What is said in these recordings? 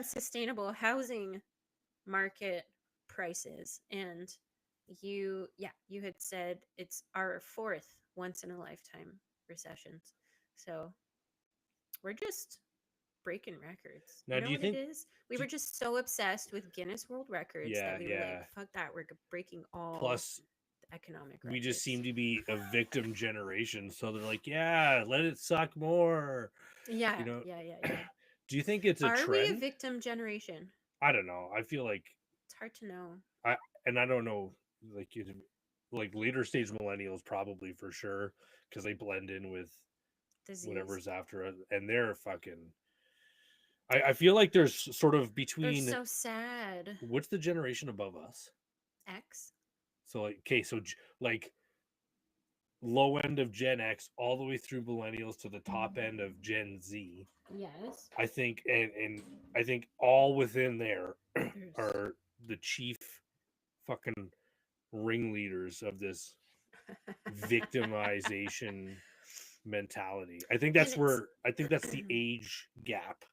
unsustainable housing market prices. And you had said it's our fourth once in a lifetime recessions. So we're just breaking records. Now, You do know you what it think? is? We Do, were just so obsessed with Guinness World Records that yeah, we were like, yeah. fuck that, we're breaking all Plus, the economic we just records. seem to be a victim generation, so they're like, yeah, let it suck more. Yeah, You know, yeah, yeah, yeah. do you think it's a Are we a trend? victim generation? I don't know. I feel like It's hard to know. I and I don't know, like you, like later stage millennials probably for sure because they blend in with Disease. whatever's after it, and they're fucking. I feel like there's sort of They're between so sad. what's the generation above us. X? So like, okay, so like low end of Gen X all the way through millennials to the top end of Gen Z. Yes. I think, and I think all within there There's are the chief fucking ringleaders of this victimization mentality. and it's I think that's the age gap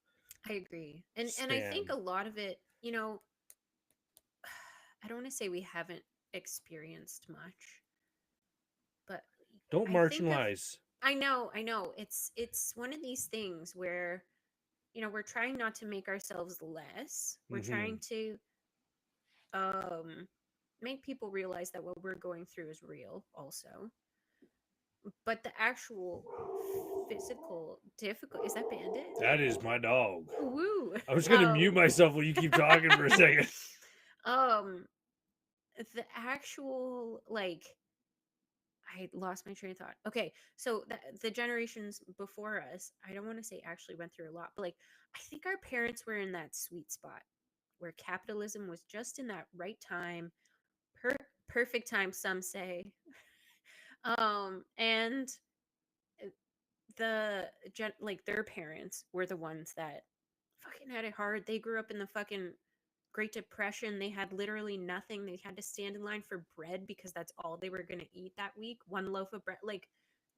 I agree. And I think span. a lot of it, you know, I don't want to say we haven't experienced much, but Don't I think of marginalize. I know. It's one of these things where, you know, we're trying not to make ourselves less. We're Mm-hmm. trying to um make people realize that what we're going through is real also. But the actual physical difficult is that bandit? That is my dog. Woo. I'm just gonna mute Um myself while you keep talking for a second. um the actual like I lost my train of thought. Okay, so the generations before us, I don't want to say actually went through a lot, but like I think our parents were in that sweet spot where capitalism was just in that right time, perfect time, some say. And like their parents were the ones that fucking had it hard. They grew up in the fucking Great Depression. They had literally nothing. They had to stand in line for bread because that's all they were going to eat that week. One loaf of bread. Like,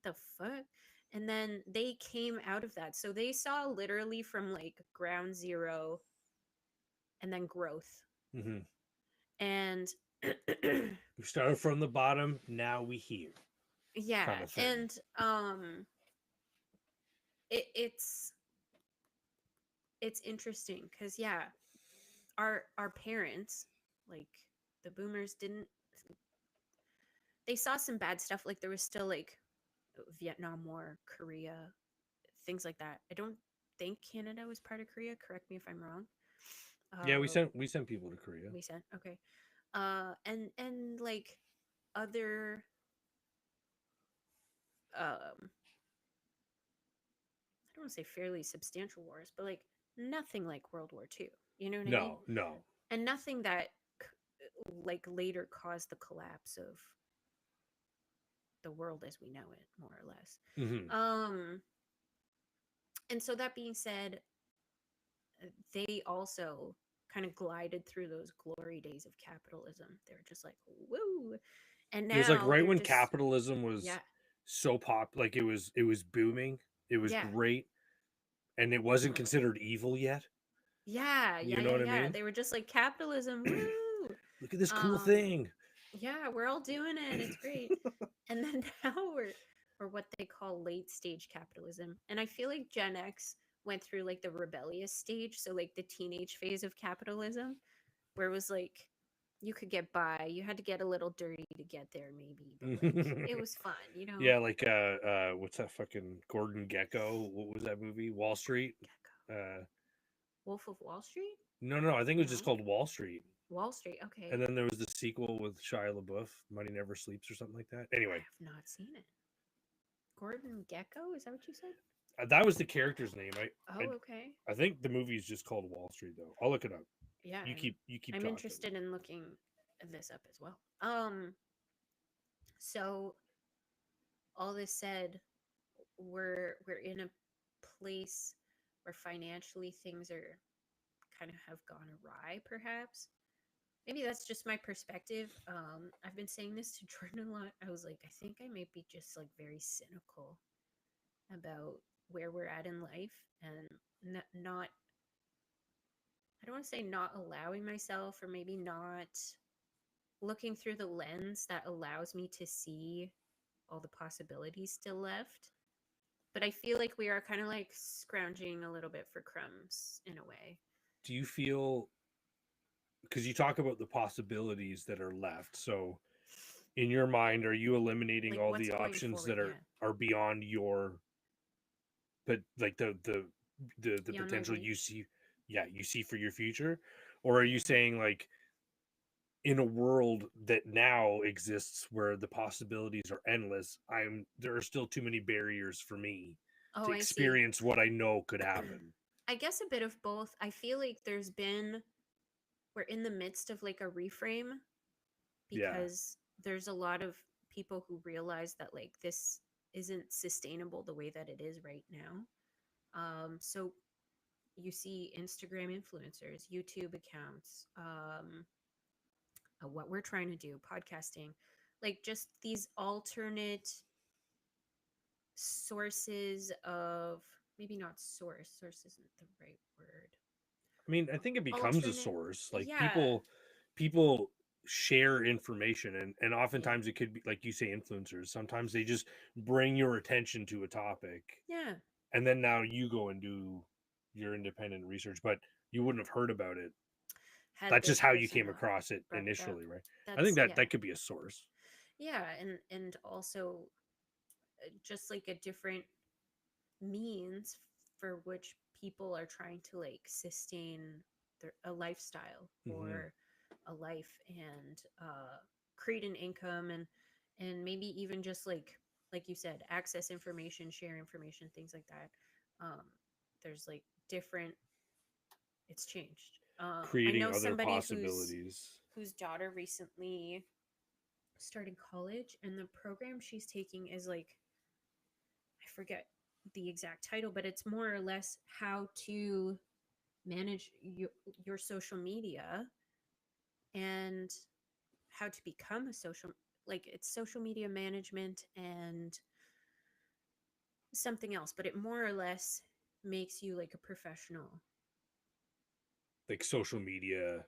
the fuck? And then they came out of that. So they saw literally from like ground zero and then growth. Mm-hmm. And We started from the bottom, now we here, yeah, kind of thing. and it's interesting cuz yeah, our parents, like the boomers didn't they saw some bad stuff, like there was still like Vietnam War, Korea, things like that. I don't think Canada was part of Korea. Correct me if I'm wrong. Yeah, Uh, we sent people to Korea. we sent okay. And like other I don't want to say fairly substantial wars, but like nothing like World War II. You know what I mean? No, no. And nothing that like later caused the collapse of the world as we know it, more or less. Mm-hmm. Um, and so that being said, they also kind of glided through those glory days of capitalism. They were just like, woo. And It was like now right they're when just, capitalism was yeah, so like it was booming, it was yeah, great, and it wasn't considered evil yet. yeah, You yeah, know yeah, what I yeah. mean? They were just like, capitalism, woo. Look at this cool Um, thing. yeah, we're all doing it. It's great. And then now we're what they call late stage capitalism. And I feel like Gen X went through like the rebellious stage, so like the teenage phase of capitalism, where it was like you could get by, you had to get a little dirty to get there maybe, but like it was fun, you know? Yeah, like what's that fucking Gordon Gecko? What was that movie? Wall Street. Gecko. Uh, Wolf of Wall Street? no, no, I think it was just No. called Wall Street. Wall Street. And Okay. then there was the sequel with Shia LaBeouf, Money Never Sleeps or something like that. I Anyway, have not seen it. Gordon Gecko, is that what you said? that was the character's name. Oh, okay. I think the movie is just called Wall Street though. I'll look it up. Yeah, You keep I'm talking. interested in looking this up as well. So all this said, we're in a place where financially things are kind of have gone awry, perhaps. Maybe that's just my perspective. I've been saying this to Jordan a lot. I was like, I think I might be just like very cynical about where we're at in life and not don't want to say not allowing myself, or maybe not looking through the lens that allows me to see all the possibilities still left. But I feel like we are kind of like scrounging a little bit for crumbs in a way. Do you feel, because you talk about the possibilities that are left, so in your mind, are you eliminating Like all what's the going options forward? that Yeah. are beyond your, but like the Beyond my potential you reach. see, yeah, you see for your future? Or are you Yeah. saying like, in a world that now exists where the possibilities are endless, there are still too many barriers for me Oh, to I see. experience what I know could happen? I guess a bit of both. I feel like we're in the midst of like a reframe, Yeah. because there's a lot of people who realize that like this isn't sustainable the way that it is right now. So you see Instagram influencers, YouTube accounts, what we're trying to do, podcasting, like just these alternate sources of, maybe not source isn't the right word. I mean, I think it becomes a Alternate, source. Like yeah, people share information, and yeah, oftentimes it could be like you say, influencers. Sometimes they just bring your attention to a topic, yeah. and then now you go and do your independent research, but you wouldn't have heard about it. Had That's just this how you person came not across it brought it up. initially, right? I think That's, that yeah, that could be a source. yeah, and also just like a different means for which people are trying to like sustain a lifestyle, Hmm. or a life, and create an income, and maybe even just like you said, access information, share information, things like that. um there's like different, it's changed. I Creating know other somebody possibilities. whose daughter recently started college, and the program she's taking is like, I forget the exact title, but it's more or less how to manage your social media, and how to become a social, like it's social media management and something else, but it more or less makes you like a professional Like social media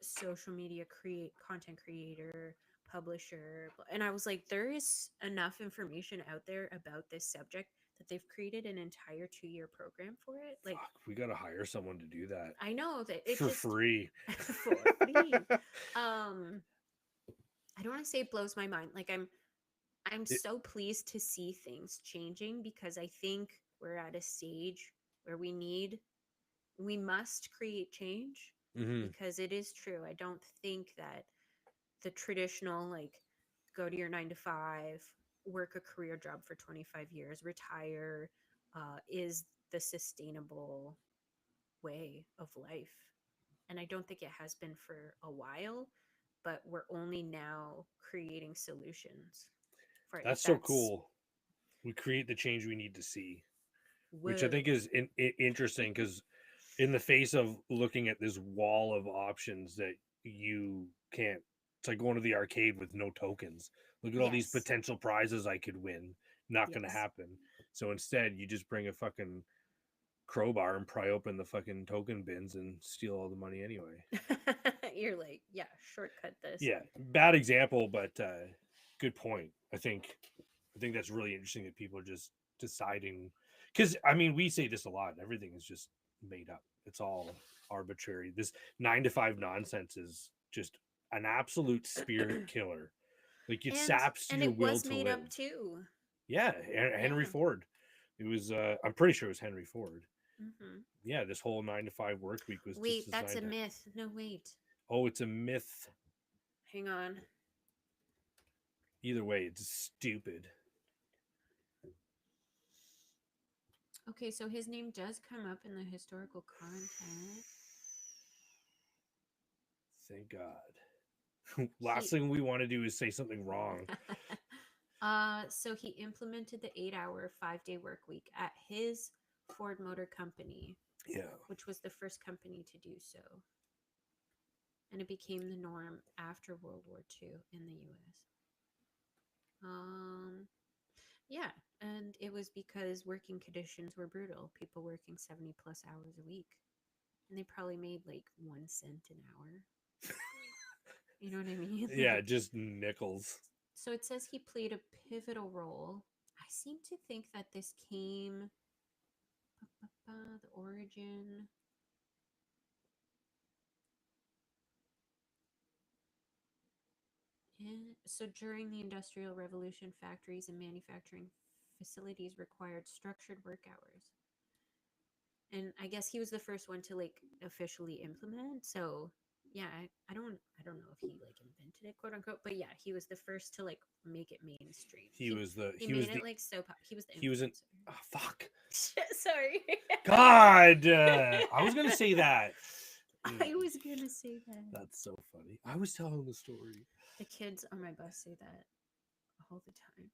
create content creator, publisher. And I was like, there is enough information out there about this subject that they've created an entire 2-year program for it. Like, fuck, we got to hire someone to do that I know that it for just free. for free. um I don't want to say it blows my mind. Like, I'm It, so pleased to see things changing, because I think we're at a stage where we must create change, mhm. because it is true. I don't think that the traditional, like, go to your 9 to 5, work a career job for 25 years, retire, is the sustainable way of life. And I don't think it has been for a while, but we're only now creating solutions for it. That's so That's cool. We create the change we need to see, which I whoa. think is interesting, because in the face of looking at this wall of options that you can't, it's like going to the arcade with no tokens. Look at all these Yes. potential prizes I could win. Not going to Yes. happen. So instead, you just bring a fucking crowbar and pry open the fucking token bins and steal all the money anyway. You're like, yeah, shortcut this. Yeah, bad example, but good point. I think that's really interesting that people are just deciding, because I mean, we say this a lot. Everything is just made up. It's all arbitrary. This 9 to 5 nonsense is just an absolute spirit killer. Like, it and saps and your it will was to made up live. too. Yeah, Henry Yeah. Ford. It was. I'm pretty sure it was Henry Ford. Hmm. Yeah, this whole 9 to 5 work week was just Wait, that's a designed to. myth. No, wait. Oh, it's a myth. Hang on. Either way, it's stupid. Okay, so his name does come up in the historical content. Thank God. Last He thing we want to do is say something wrong. so he implemented the 8-hour, 5-day work week at his Ford Motor Company, Yeah. which was the first company to do so. And it became the norm after World War II in the US. Yeah, and it was because working conditions were brutal. People working 70 plus hours a week. and they probably made like 1 cent an hour. You know what I mean? Yeah, just nickels. So it says he played a pivotal role. I seem to think that this came the origin. So during the Industrial Revolution, factories and manufacturing facilities required structured work hours. And I guess he was the first one to like officially implement. So yeah, I don't know if he like invented it, quote unquote, but yeah, he was the first to like make it mainstream. He was the he he made was it the like so he was the he was an influencer. oh, fuck. Sorry. God, I was gonna say that. I was gonna say that. That's so funny. I was telling the story. The kids on my bus say that all the time.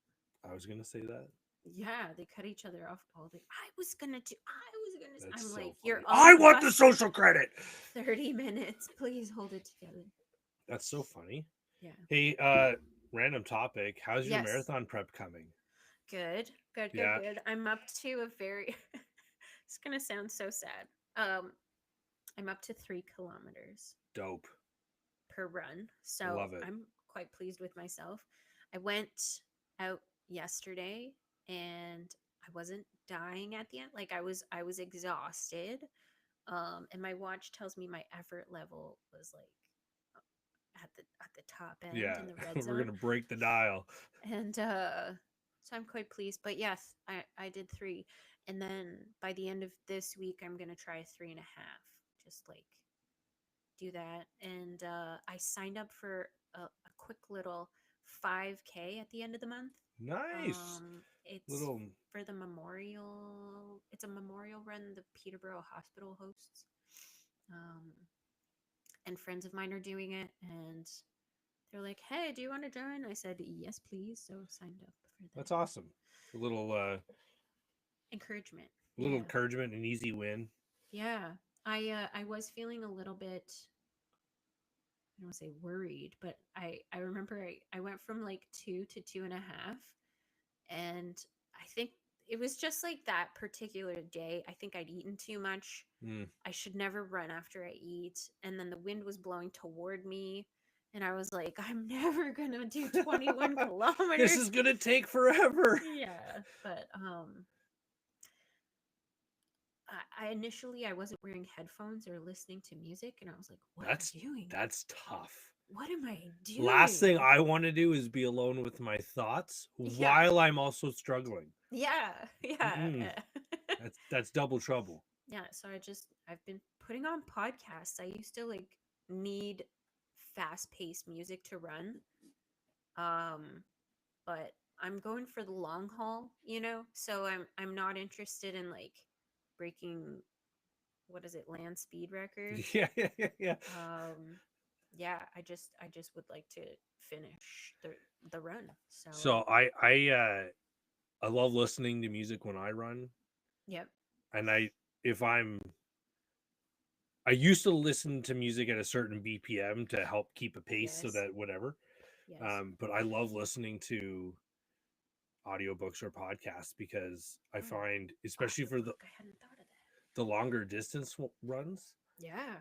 I was gonna say that. Yeah, they cut each other off all the. I was gonna. That's I'm so like, funny. you're on I the want the bus social credit. 30 minutes. Please hold it together. That's so funny. Yeah. Hey, random topic. How's your Yes. marathon prep coming? Good. Good. Good. Yeah. Good. I'm up to a very. It's gonna sound so sad. I'm up to 3 kilometers Dope. per run, so Love it. I'm quite pleased with myself. I went out yesterday, and I wasn't dying at the end. Like I was exhausted. And my watch tells me my effort level was like at the top end Yeah, in the red we're zone. gonna break the dial. And so I'm quite pleased. But yes, I did 3, and then by the end of this week, I'm gonna try 3.5. Just like do that. And I signed up for a quick little 5K at the end of the month. Nice. It's Little for the memorial. It's a memorial run the Peterborough Hospital hosts. Um, and friends of mine are doing it, and they're like, "Hey, do you want to join?" I said, "Yes, please." So signed up for that. That's awesome. A little Encouragement. little Yeah. encouragement, an easy win. Yeah. I was feeling a little bit, I don't want to say worried, but I remember I went from like 2 to 2.5, and I think it was just like that particular day. I think I'd eaten too much. I should never run after I eat. And then the wind was blowing toward me. And I was like, I'm never going to do 21 kilometers. This is going to take forever. Yeah. But I initially I wasn't wearing headphones or listening to music. And I was like, what am I doing? That's tough. What am I doing? Last thing I want to do is be alone with my thoughts while I'm also struggling. Yeah. Yeah. That's double trouble. Yeah, so I've been putting on podcasts. I used to like need fast-paced music to run. But I'm going for the long haul, So I'm not interested in like breaking, what is it, land speed records. Yeah. Yeah, I just would like to finish the run. So I love listening to music when I run. Yep. And I used to listen to music at a certain BPM to help keep a pace, so that whatever. Yes. But I love listening to audiobooks or podcasts because I find, especially for the I hadn't thought of that. The longer distance runs. Yeah.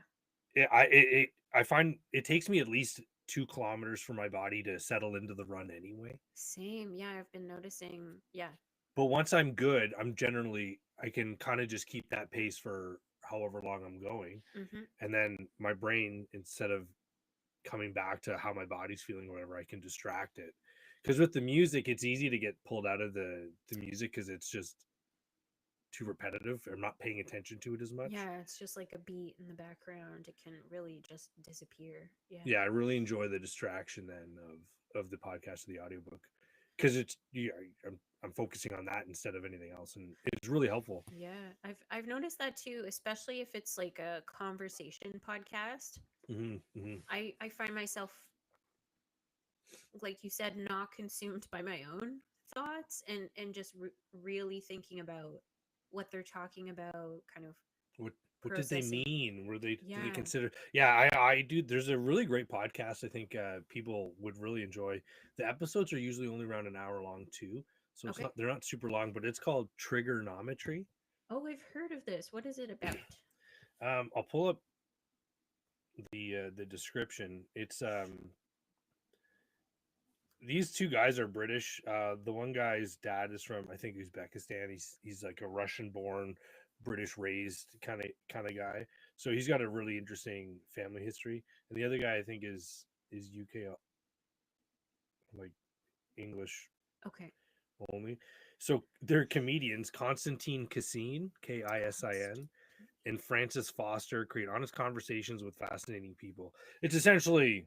I find it takes me at least 2 kilometers for my body to settle into the run anyway. Same. Yeah, I've been noticing. Yeah. But once I'm good, I can kind of just keep that pace for however long I'm going. Mm-hmm. And then my brain, instead of coming back to how my body's feeling or whatever, I can distract it. Because with the music, it's easy to get pulled out of the music because it's just too repetitive. I'm not paying attention to it as much. Yeah, it's just like a beat in the background. It can really just disappear. Yeah, I really enjoy the distraction then of the podcast or the audiobook, because it's I'm focusing on that instead of anything else, and it's really helpful. Yeah, I've noticed that too, especially if it's like a conversation podcast. I find myself, like you said, not consumed by my own thoughts, and just really thinking about what they're talking about, kind of what did they mean? Were they did they Yeah. consider? Yeah, I do. There's a really great podcast I think people would really enjoy. The episodes are usually only around an hour long too, so they're not super long, but it's called Triggernometry. Oh, I've heard of this. What is it about? I'll pull up the description. It's these two guys are British. The one guy's dad is from, I think, Uzbekistan. He's like a Russian born, British raised kind of guy. So he's got a really interesting family history. And the other guy I think is UK, like English Okay. only. So they're comedians. Constantine Kassin, Kisin, and Francis Foster create honest conversations with fascinating people. It's essentially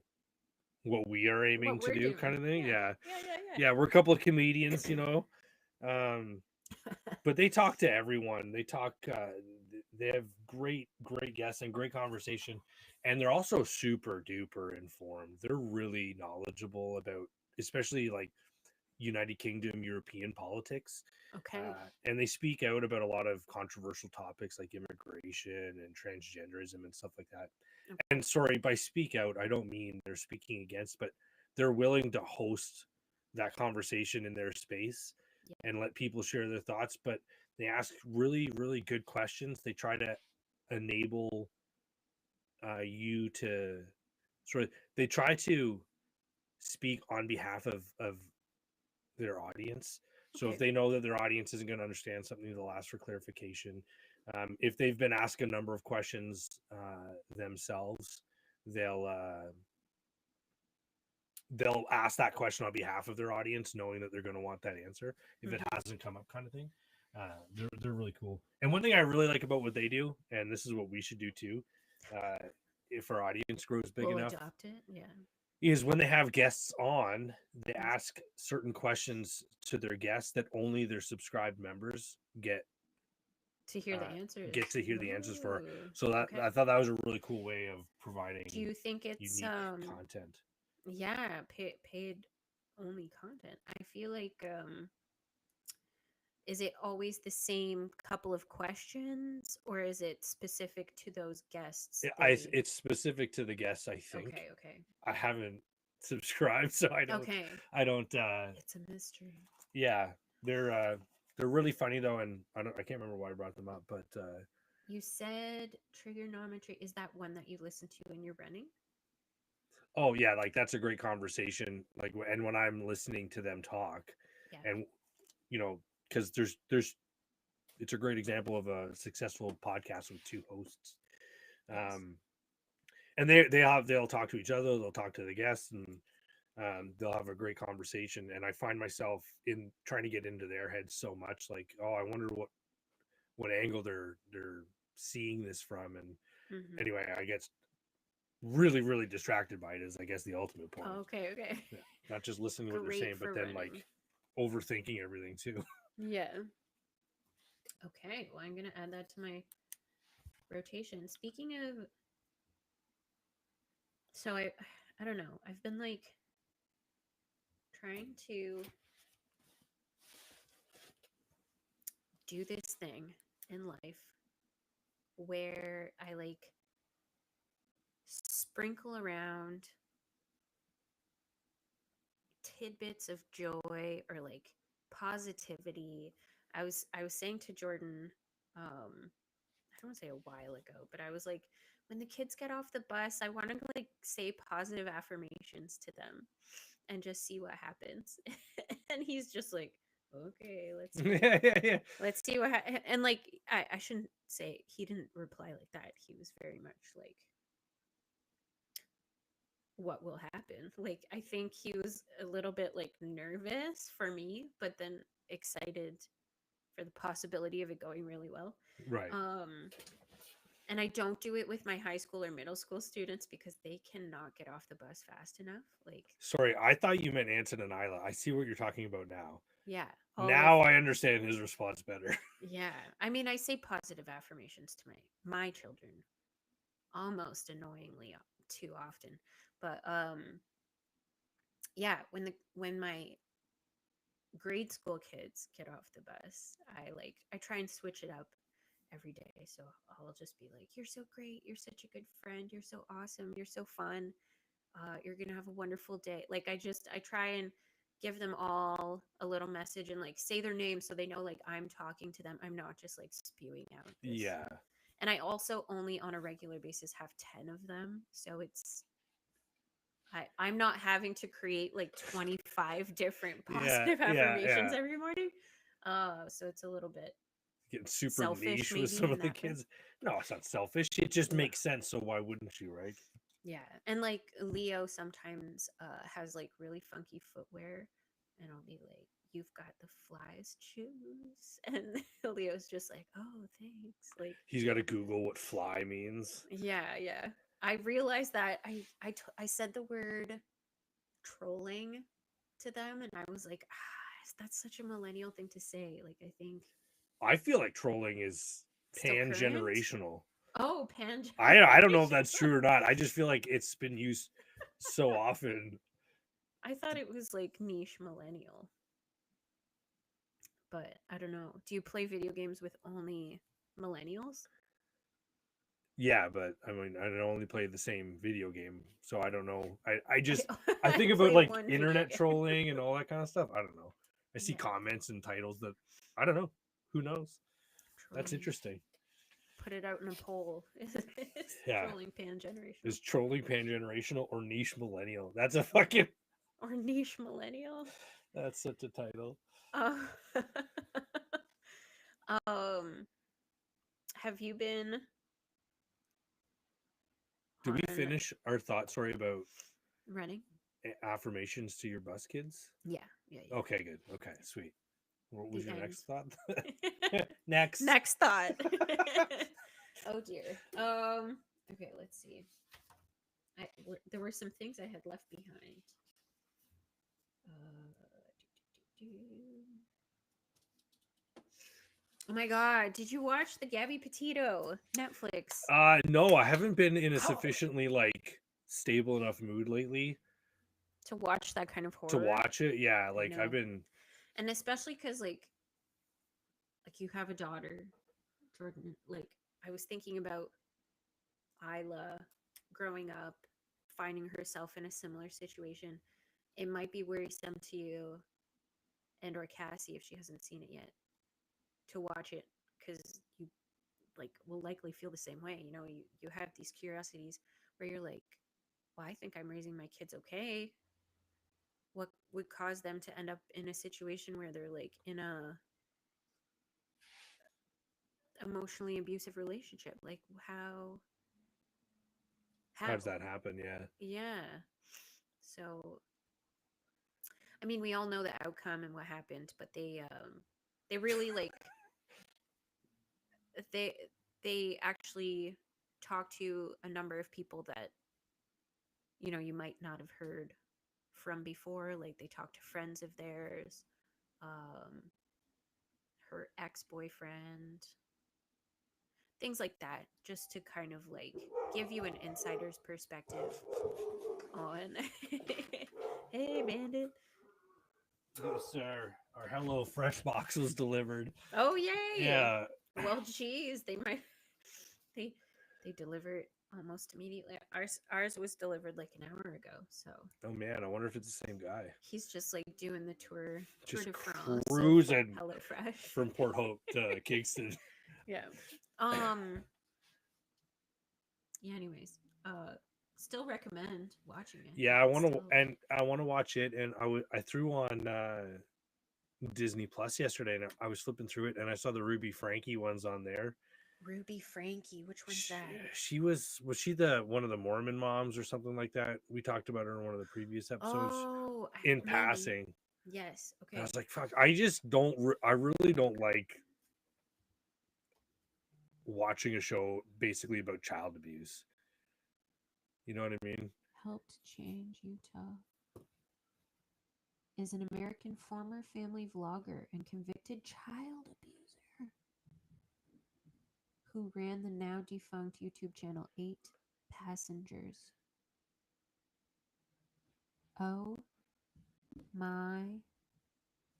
what we are aiming What to we're do, kind doing. of thing. Yeah. Yeah, Yeah. yeah. We're a couple of comedians, you know. Um, but they talk to everyone. They talk. They have great guests and great conversation, and they're also super duper informed. They're really knowledgeable about, especially like United Kingdom European politics. Okay. And they speak out about a lot of controversial topics like immigration and transgenderism and stuff like that. And sorry, by speak out, I don't mean they're speaking against, but they're willing to host that conversation in their space Yeah. and let people share their thoughts. But they ask really good questions. They try to enable you to sort of, they try to speak on behalf of their audience. So if Okay. they know that their audience isn't going to understand something, they'll ask for clarification. If they've been asked a number of questions themselves, they'll uh, they'll ask that question on behalf of their audience, knowing that they're going to want that answer if it hasn't come up, kind of thing. They're really cool. And one thing I really like about what they do, and this is what we should do too, uh, if our audience grows big We'll enough, adopt it. Yeah. is when they have guests on, they Yes. ask certain questions to their guests that only their subscribed members To hear the answers. get to hear the answers for. Ooh, So that okay. I thought that was a really cool way of providing Do you think it's unique content. yeah, paid only content? I feel like is it always the same couple of questions or is it specific to those guests they It's specific to the guests, I think. Okay. I haven't subscribed, so Okay. I don't It's a mystery. yeah, they're really funny though, and I can't remember why I brought them up, but You said trigonometry. Is that one that you listen to when you're running? oh yeah, like that's a great conversation. Like, and when I'm listening to them talk, Yeah. and you know, because there's it's a great example of a successful podcast with two hosts. Yes. And they'll talk to each other, they'll talk to the guests, and they'll have a great conversation. And I find myself in trying to get into their heads so much, like, oh, I wonder what angle they're seeing this from. And Mm-hmm. anyway, I get really distracted by it. Is I guess the ultimate point. Okay. Yeah. Not just listening to what they're Great saying, but for then running. like overthinking everything too. Yeah. Okay. Well, I'm gonna add that to my rotation. Speaking of, so I don't know. I've been like trying to do this thing in life where I like sprinkle around tidbits of joy or like positivity. I was saying to Jordan, I don't want to say a while ago, but I was like, when the kids get off the bus, I want to like say positive affirmations to them and just see what happens. And he's just like, okay, let's see. Yeah. Let's see what and like I shouldn't say he didn't reply like that. He was very much like, what will happen? Like I think he was a little bit like nervous for me, but then excited for the possibility of it going really well. Right. And I don't do it with my high school or middle school students because they cannot get off the bus fast enough. Like, Sorry, I thought you meant Anton and Isla. I see what you're talking about now. yeah. Now I understand his response better. Yeah. I mean, I say positive affirmations to my children almost annoyingly too often. But yeah, when my grade school kids get off the bus, I try and switch it up every day. So I'll just be like, "You're so great. You're such a good friend. You're so awesome. You're so fun. You're gonna have a wonderful day." Like I try and give them all a little message and like say their name so they know like I'm talking to them. I'm not just like spewing out this. Yeah. And I also only on a regular basis have 10 of them. So I'm not having to create like 25 different Yeah, positive yeah, affirmations yeah. every morning. So it's a little bit Getting super selfish niche with maybe some in of the that way. kids. No, it's not selfish. It just Yeah. makes sense. So why wouldn't you, right? Yeah. And like Leo sometimes has like really funky footwear and I'll be like, "You've got the flies shoes." And Leo's just like, "Oh, thanks." Like, He's got to Google what fly means. yeah, yeah. I realized that I said the word trolling to them and I was like, that's such a millennial thing to say. Like, I think I feel like trolling is still pan current. generational. Oh, pan I don't know if generation. that's true or not. I just feel like it's been used so often. I thought it was like niche millennial, but I don't know. Do you play video games with only millennials? Yeah, but I mean, I only play the same video game, so I don't know. I I, just I I think about play like one video internet game. trolling and all that kind of stuff. I don't know. I see Yeah, comments and titles that I don't know. Who knows? That's trolling. interesting. Put it out in a poll. Is Yeah. trolling pan generational Is trolling pan generational or niche millennial? That's a fucking or niche millennial? that's such a title. Uh, um, have you been Did we on finish our thought story about running? affirmations to your bus kids? Yeah, yeah, yeah. Okay, good. Okay, sweet. What was The your end. next thought? Next. Next thought. Oh dear. Okay, let's see. There were some things I had left behind. Do. Oh my god, did you watch the Gabby Petito Netflix? No, I haven't been in a Oh. sufficiently like stable enough mood lately To watch that kind of to horror. watch it. Yeah, I like I've know. been And especially because like you have a daughter, Jordan. Like I was thinking about Isla growing up, finding herself in a similar situation. It might be worrisome to you and or Cassie if she hasn't seen it yet to watch it because you like will likely feel the same way. You know, you have these curiosities where you're like, well, I think I'm raising my kids okay. What would cause them to end up in a situation where they're like in a emotionally abusive relationship? Like how how does that happen? Yeah. yeah. So I mean, we all know the outcome and what happened, but they really like they they actually talk to a number of people that you might not have heard from before. Like they talk to friends of theirs, um, her ex-boyfriend, things like that, just to kind of like give you an insider's perspective on. Hey, Bandit. Yes, sir. Our Hello Fresh box was delivered. Oh yay! Yeah. Well, geez, they they deliver it almost immediately. Ours was delivered like an hour ago, so Oh man, I wonder if it's the same guy. he's just like doing the tour Just de France of cruising HelloFresh. from Port Hope to Kingston. Yeah. Um. Yeah. Anyways, still recommend watching it. Yeah, Like, it's still I want to watch it, and I threw on Disney Plus yesterday, and I was flipping through it, and I saw the Ruby Frankie ones on there. Ruby Frankie. Which one's She, that? she was she the one of the Mormon moms or something like that? We talked about her in one of the previous episodes Oh, in maybe. passing. Yes. And I Okay. was like, fuck, I just don't. I really don't like watching a show basically about child abuse. You know what I mean? Helped change Utah. Is an American former family vlogger and convicted child abuser who ran the now defunct YouTube channel 8 Passengers. Oh my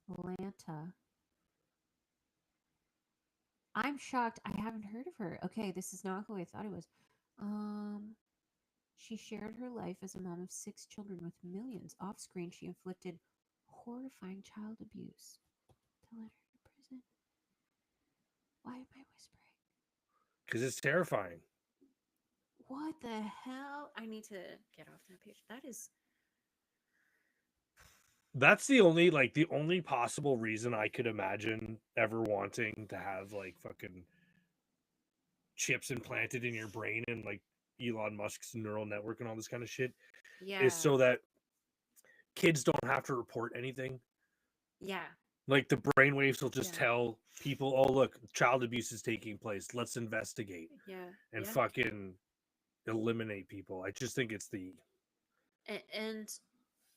Lanta. I'm shocked I haven't heard of her. Okay, this is not who I thought it was. She shared her life as a mom of 6 children with millions. Off screen, she inflicted horrifying child abuse. To let her to prison. Why am I whispering? because it's terrifying. What the hell? I need to get off that page. That's the only possible reason I could imagine ever wanting to have like fucking chips implanted in your brain and like Elon Musk's neural network and all this kind of shit Yeah. is so that kids don't have to report anything. Yeah. Like the brainwaves will just Yeah. tell people, "Oh, look, child abuse is taking place. Let's investigate Yeah. and Yeah. fucking eliminate people." I just think it's the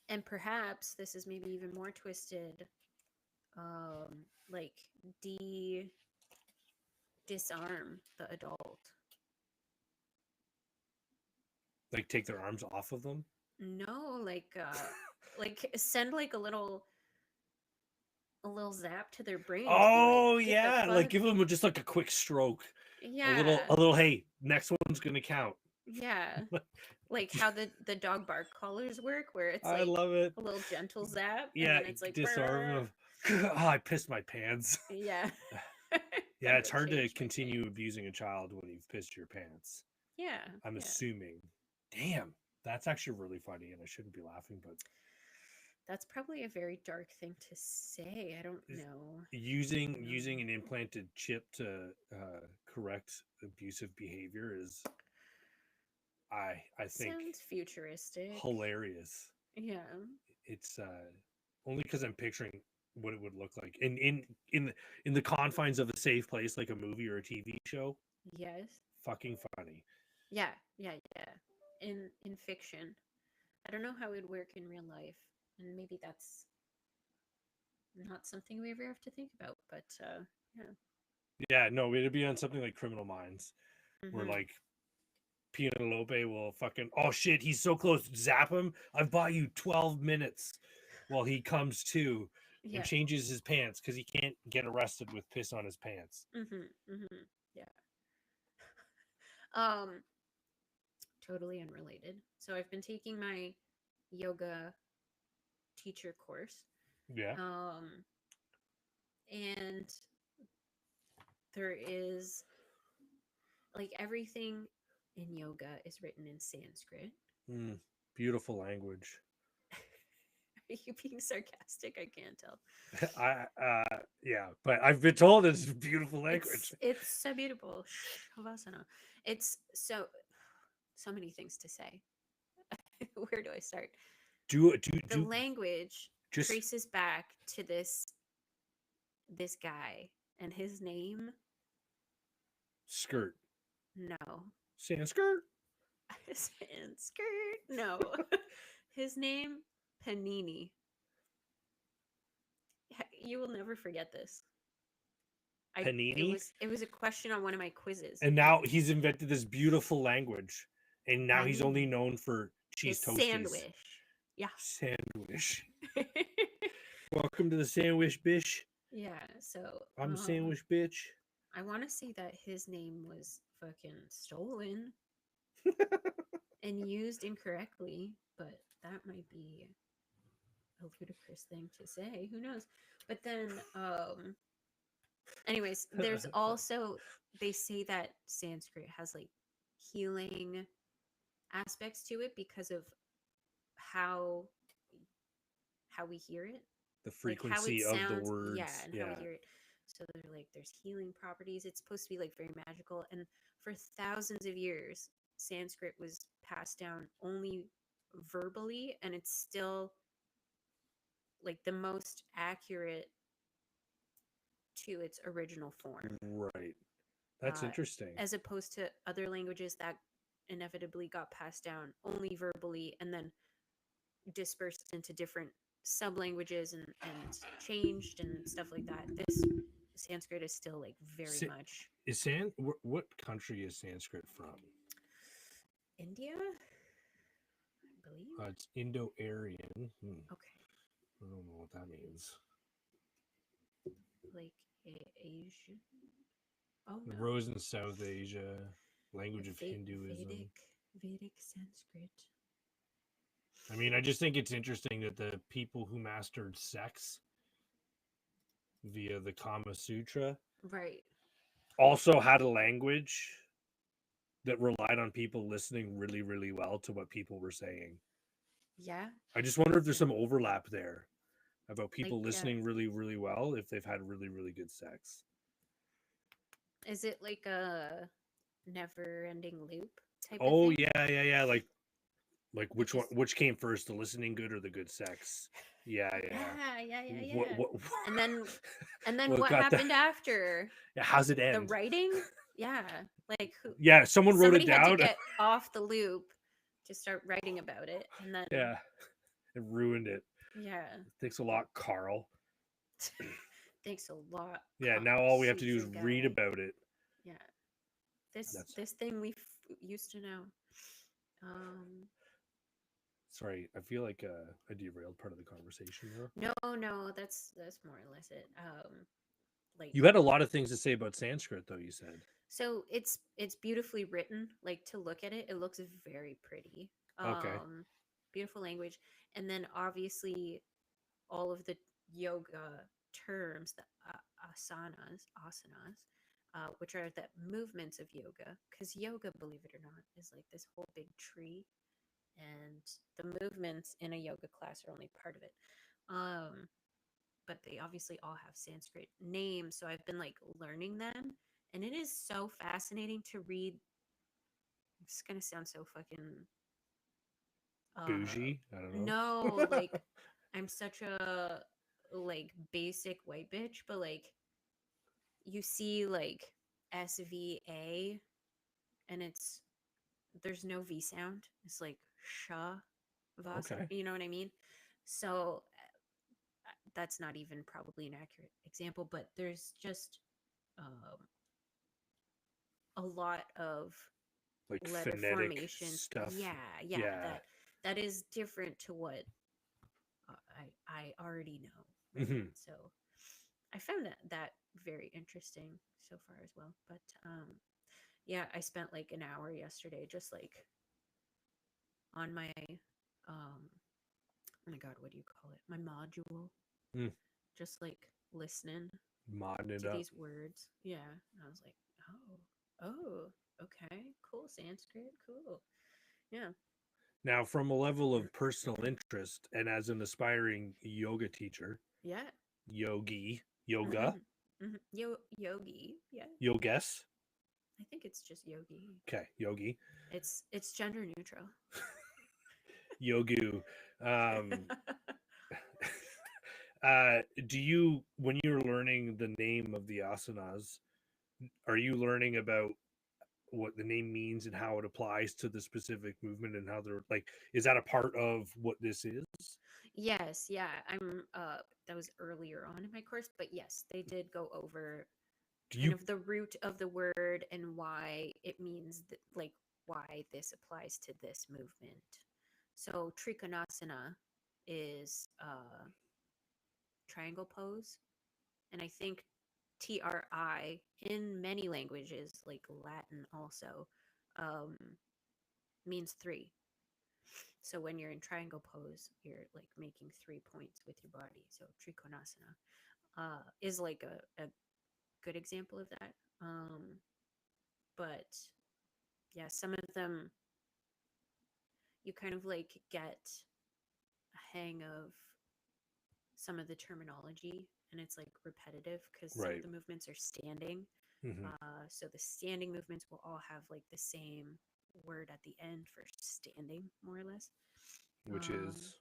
And perhaps this is maybe even more twisted. Like disarm the adult. like take their arms off of them. No, like send like a little zap to their brain. Oh to be like, yeah, get the like fuck. give them just like a quick stroke. Yeah. A little. Hey, next one's gonna count. Yeah. Like how the dog bark collars work, where it's I like love it. a little gentle zap, Yeah, and then it's like disarm "Brrr." them. Oh, I pissed my pants. Yeah. Yeah, it's hard to Change my continue name. abusing a child when you've pissed your pants. Yeah. I'm yeah. assuming. Damn, that's actually really funny, and I shouldn't be laughing, but That's probably a very dark thing to say. I don't know. Using an implanted chip to correct abusive behavior is, I think, Sounds futuristic. hilarious. Yeah. It's only because I'm picturing what it would look like in the confines of a safe place like a movie or a TV show. Yes. Fucking funny. Yeah. Yeah. In fiction, I don't know how it would work in real life, and maybe that's not something we ever have to think about. But Yeah, no, it'd be on something like Criminal Minds, where Mhm. like Penelope will fucking, oh shit, he's so close, zap him. I've bought you 12 minutes while he comes to yeah. and changes his pants because he can't get arrested with piss on his pants. Yeah. Totally unrelated. So I've been taking my yoga teacher course. Yeah. And there is like everything in yoga is written in Sanskrit. Beautiful language. Are you being sarcastic? I can't tell. Yeah, but I've been told it's beautiful language. It's so beautiful. Shavasana. It's so many things to say. Where do I start? The language traces back to this guy, and his name Skirt. No. Sanskrit? Sanskrit? No. His name Panini. You will never forget this. Panini? It was a question on one of my quizzes. And now he's invented this beautiful language. And now he's only known for cheese toasties. Sandwich. Yeah. Sandwich. Welcome to the sandwich, bitch. Yeah, so I'm a sandwich bitch. I want to say that his name was fucking stolen and used incorrectly, but that might be a ludicrous thing to say. Who knows? But then, anyways, there's also, they say that Sanskrit has like healing aspects to it because of how we hear it, the frequency like of the words, how we hear it. So they're like, there's healing properties. It's supposed to be like very magical, and for thousands of years Sanskrit was passed down only verbally, and it's still like the most accurate to its original form. Right. That's interesting. As opposed to other languages that inevitably got passed down only verbally and then dispersed into different sub languages and changed and stuff like that. This Sanskrit is still like very much. What country is Sanskrit from? India, I believe. It's Indo-Aryan. Okay. I don't know what that means. Like Asian. Oh, no. Rose in South Asia, language of Hinduism. Vedic Sanskrit. I mean, I just think it's interesting that the people who mastered sex via the Kama Sutra, right, also had a language that relied on people listening really, really well to what people were saying. Yeah. I just wonder if there's some overlap there about Like, people listening really, really well if they've had really, really good sex. is it like a never-ending loop type of Oh thing? yeah. Like You which one? just Which came first, the listening good or the good sex? Yeah. What? yeah. What? And then and then What what got that? happened after? Yeah, how's it The end? writing? Yeah. Like who Yeah, someone wrote it somebody had to down. get off the loop to start writing about it. And then Yeah, it ruined it. yeah. Thanks a lot, Carl. Thanks a lot, Yeah, now all we have to do is Susan read guy. about it. Yeah. This That's this thing we used to know. Um sorry. I feel like I derailed part of the conversation there. no, that's more or less it. Like You had a lot of things to say about Sanskrit, though. You said so it's beautifully written. Like to look at it, it looks very pretty. okay. Beautiful language. And then obviously all of the yoga terms, the asanas, which are the movements of yoga. Because yoga, believe it or not, is like this whole big tree, and the movements in a yoga class are only part of it. Um, but they obviously all have Sanskrit names, so I've been like learning them, and it is so fascinating to read. It's gonna sound so fucking Bougie. I don't no, know. like I'm such a like basic white bitch, but like you see like SVA and it's there's no V sound. It's like sha vasa. Okay. You know what I mean? So that's not even probably an accurate example, but there's just um, a lot of Like letter phonetic formations. stuff. Yeah, Yeah. that is different to what I already know, right? Hmm. So I found that very interesting so far as well. But yeah, I spent like an hour yesterday just like on my oh my god, what do you call it? My module, Mm. just like listening Modding it to up. these words. Yeah, and I was like, okay, cool, Sanskrit, cool. Yeah, Now, from a level of personal interest and as an aspiring yoga teacher, yeah. yoga, Yogi. Yeah, yoges. I think it's just yogi. Okay, yogi, It's gender neutral. yogu. Um, do you, when you're learning the name of the asanas, are you learning about what the name means and how it applies to the specific movement and how they're like? Is that a part of what this is? Yes, yeah. I'm that was earlier on in my course, but yes, they did go over Do kind you? of the root of the word and why it means like why this applies to this movement. So Trikonasana is triangle pose, and I think TRI in many languages like Latin also um means three. So when you're in triangle pose, you're like making 3 points with your body. So Trikonasana is like a good example of that. But yeah, some of them you kind of like get a hang of some of the terminology and it's like repetitive because some of Right. the movements are standing. Hmm. So the standing movements will all have like the same word at the end for standing, more or less. Which Um, is,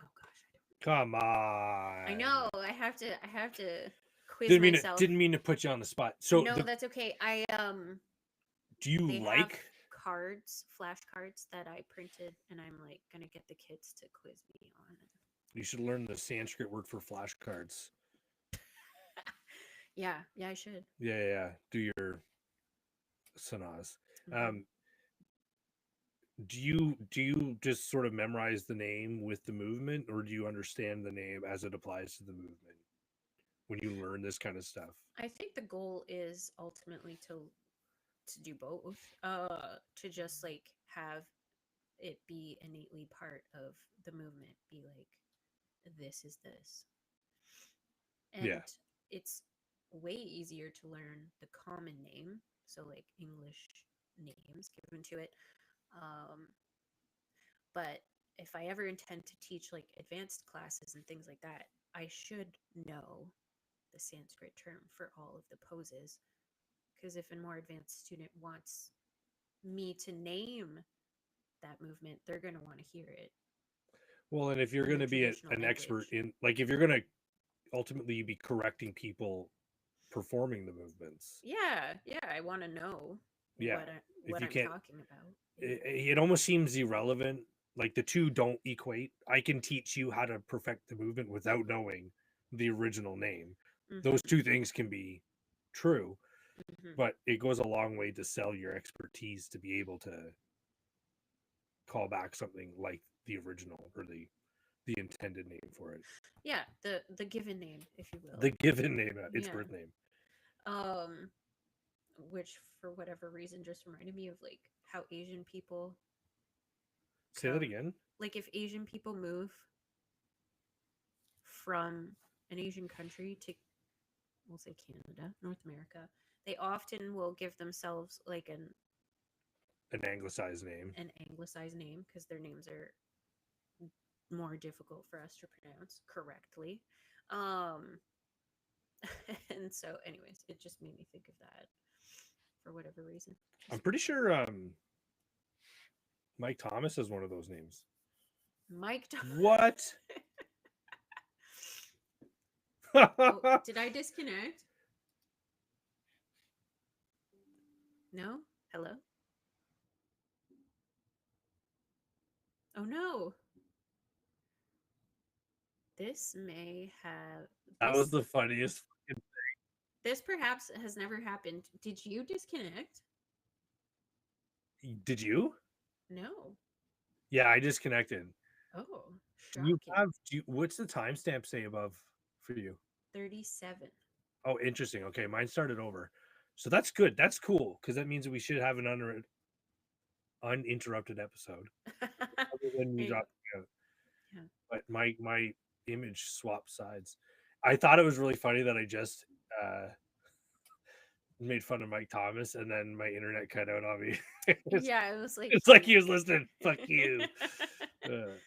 oh gosh, come I on. know. I have to quiz Didn't myself. mean to put you on the spot. So No, the that's okay. do you They have like? cards, flashcards that I printed, and I'm like gonna get the kids to quiz me on it. You should learn the Sanskrit word for flashcards. Yeah, I should. Yeah. Do your sanas. Hmm. Um, do you just sort of memorize the name with the movement, or do you understand the name as it applies to the movement when you learn this kind of stuff? I think the goal is ultimately to do both. To just like have it be innately part of the movement. Be like, this is this, Yeah. and it's way easier to learn the common name. So like English names given to it. Um, but if I ever intend to teach like advanced classes and things like that, I should know the Sanskrit term for all of the poses. Because if a more advanced student wants me to name that movement, they're going to want to hear it Well, and if you're in going the to be traditional an expert language. in, like, if you're going to ultimately be correcting people performing the movements, Yeah, I want to know yeah, if what you I'm can't, talking about. Yeah. it almost seems irrelevant. Like the two don't equate. I can teach you how to perfect the movement without knowing the original name. Those Mm-hmm. two things can be true, Mm-hmm. but it goes a long way to sell your expertise to be able to call back something like the original or the intended name for it. Yeah, the given name, if you will. The given name, its Yeah. birth name. Um, which for whatever reason just reminded me of like how Asian people Say that come, again. like if Asian people move from an Asian country to, we'll say Canada, North America, they often will give themselves like An anglicized name. an anglicized name because their names are more difficult for us to pronounce correctly. Um, and so, anyways, it just made me think of that for whatever reason. I'm Just pretty sure Mike Thomas is one of those names. Mike. What? Oh, did I disconnect? No? Hello? Oh no. This may have That was the funniest. this perhaps has never happened. Did you disconnect? Did you? No. Yeah, I disconnected. Oh, Do you shocking. have? What's the timestamp say above for you? 37. Oh, interesting. Okay, mine started over, so that's good. That's cool because that means that we should have an uninterrupted episode other than There me you go. dropping out. Yeah. But my image swapped sides. I thought it was really funny that I just made fun of Mike Thomas and then my internet cut out on me. Yeah, it was like It's like he was listening. Fuck you.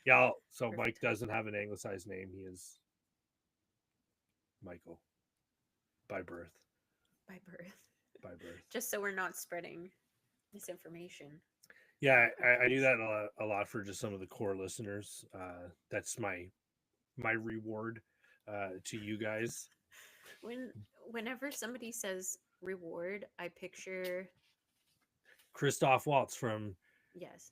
Yeah. So Mike Perfect. doesn't have an anglicized name. He is Michael by birth. By birth. By birth. Just so we're not spreading misinformation. Yeah, I do that a lot for just some of the core listeners. That's my reward to you guys. When whenever somebody says reward, I picture Christoph Waltz from yes,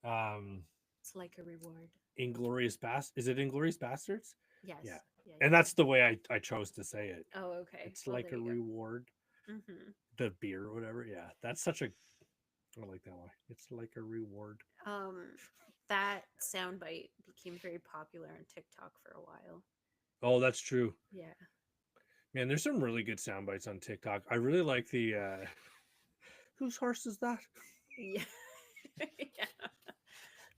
um, it's like a reward. Inglorious Bast. Is it Inglorious Bastards? Yeah, Yes. Yeah, and yeah. that's the way I chose to say it. Oh, okay. It's Well, like there a you go. reward. Mm-hmm. The beer or whatever. Yeah, that's such a. I like that one. It's like a reward. That soundbite became very popular on TikTok for a while. Oh, that's true. Yeah. Man, there's some really good sound bites on TikTok. I really like the whose horse is that? Yeah. Yeah.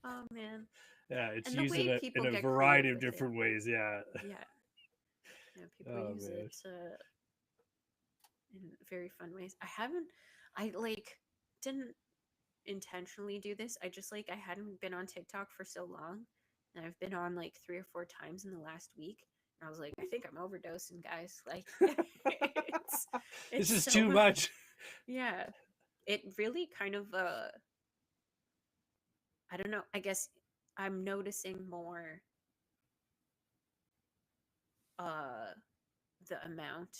Oh man. Yeah, it's And the used way in people a get variety creative of with it. different ways. Yeah. Yeah. Yeah, people Oh use man. it in very fun ways. I like didn't intentionally do this. I just like I hadn't been on TikTok for so long, and I've been on like 3 or 4 times in the last week. And I was like, I think I'm overdosing, guys. Like, it's This it's is so too much. yeah. It really kind of I don't know. I guess I'm noticing more uh the amount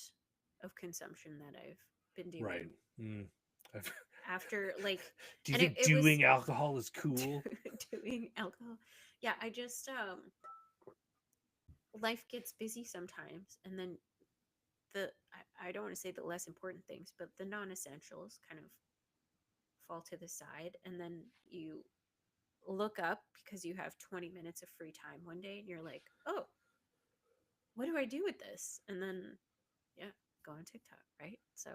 of consumption that I've been Right. doing Mm. after like Do you and think it was doing alcohol is cool? doing alcohol. Yeah, I just life gets busy sometimes and then I don't want to say the less important things, but the non-essentials kind of fall to the side and then you look up because you have 20 minutes of free time one day and you're like, "Oh, what do I do with this?" And then yeah, go on TikTok, right? So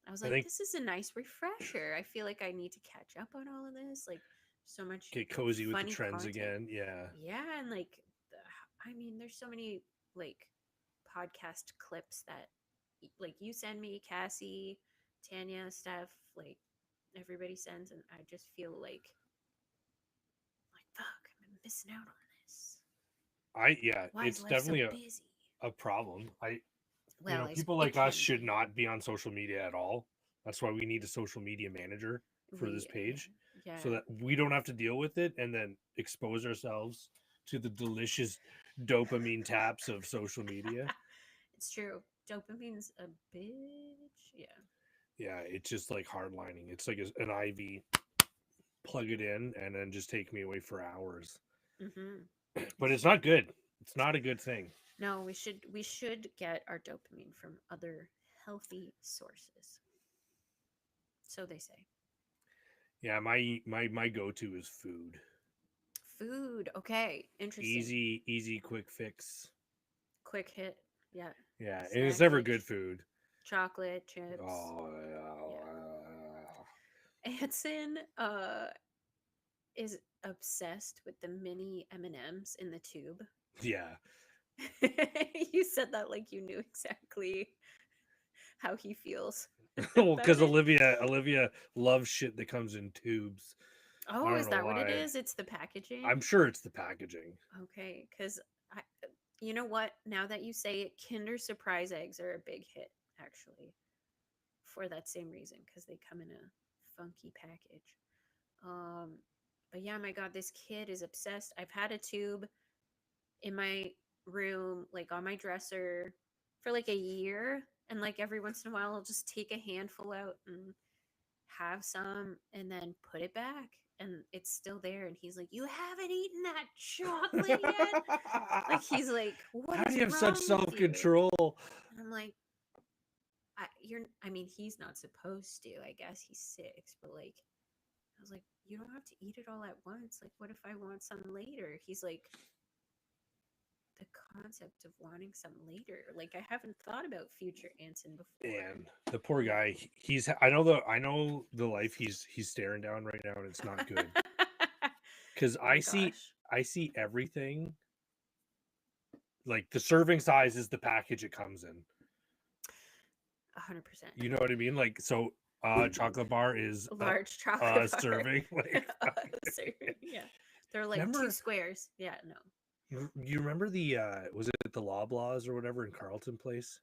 I was I like, think this is a nice refresher. I feel like I need to catch up on all of this. Like, so much get cozy with the funny trends content. again. Yeah. Yeah, and like, I mean, there's so many like podcast clips that, like, you send me, Cassie, Tanya, Steph, like, everybody sends, and I just feel like fuck, I'm missing out on this. Why is It's life so definitely busy? a problem. Well, People it like us can should be. not be on social media at all. That's why we need a social media manager for this Yeah, page, so yeah. that we don't have to deal with it and then expose ourselves to the delicious dopamine taps of social media. It's true. Dopamine's a bitch. Yeah. Yeah, it's just like hardlining. It's like an IV, plug it in, and then just take me away for hours. Mm-hmm. But it's not good. It's not a good thing. No, we should get our dopamine from other healthy sources. So they say. Yeah, my go to is food. Food. Okay. Interesting. Easy, quick fix. Quick hit. Yeah. Yeah, and it's never good Sandwich. food. Chocolate chips. Oh, Yeah. Anson is obsessed with the mini M&Ms in the tube. yeah. You said that like you knew exactly how he feels Well, about because it. Olivia loves shit that comes in tubes. I Oh, don't is know that what it why. is? It's the packaging? I'm sure it's the packaging. Okay, because I, you know what? Now that you say it, Kinder Surprise eggs are a big hit, actually, for that same reason, because they come in a funky package. Um, but yeah, my God, this kid is obsessed. I've had a tube in my room, like on my dresser, for like a year, and like every once in a while, I'll just take a handful out and have some, and then put it back, and it's still there. And he's like, "You haven't eaten that chocolate yet?" Like he's like, "What How do is you have such wrong with self you?" control? And I'm like, I mean, he's not supposed to. I guess he's 6, but like, I was like, "You don't have to eat it all at once. Like, what if I want some later?" He's like, the concept of wanting some later. Like, I haven't thought about future Anson before. And the poor Yeah. guy, I know the life he's staring down right now, and it's not good. Because Oh my gosh. I see everything. Like the serving size is the package it comes in. 100%. You know what I mean? Like so, chocolate bar is Large chocolate bar. serving. Like, Yeah. They're like 2 remember squares. Yeah, no. you remember the was it the Loblaws or whatever in Carlton Place?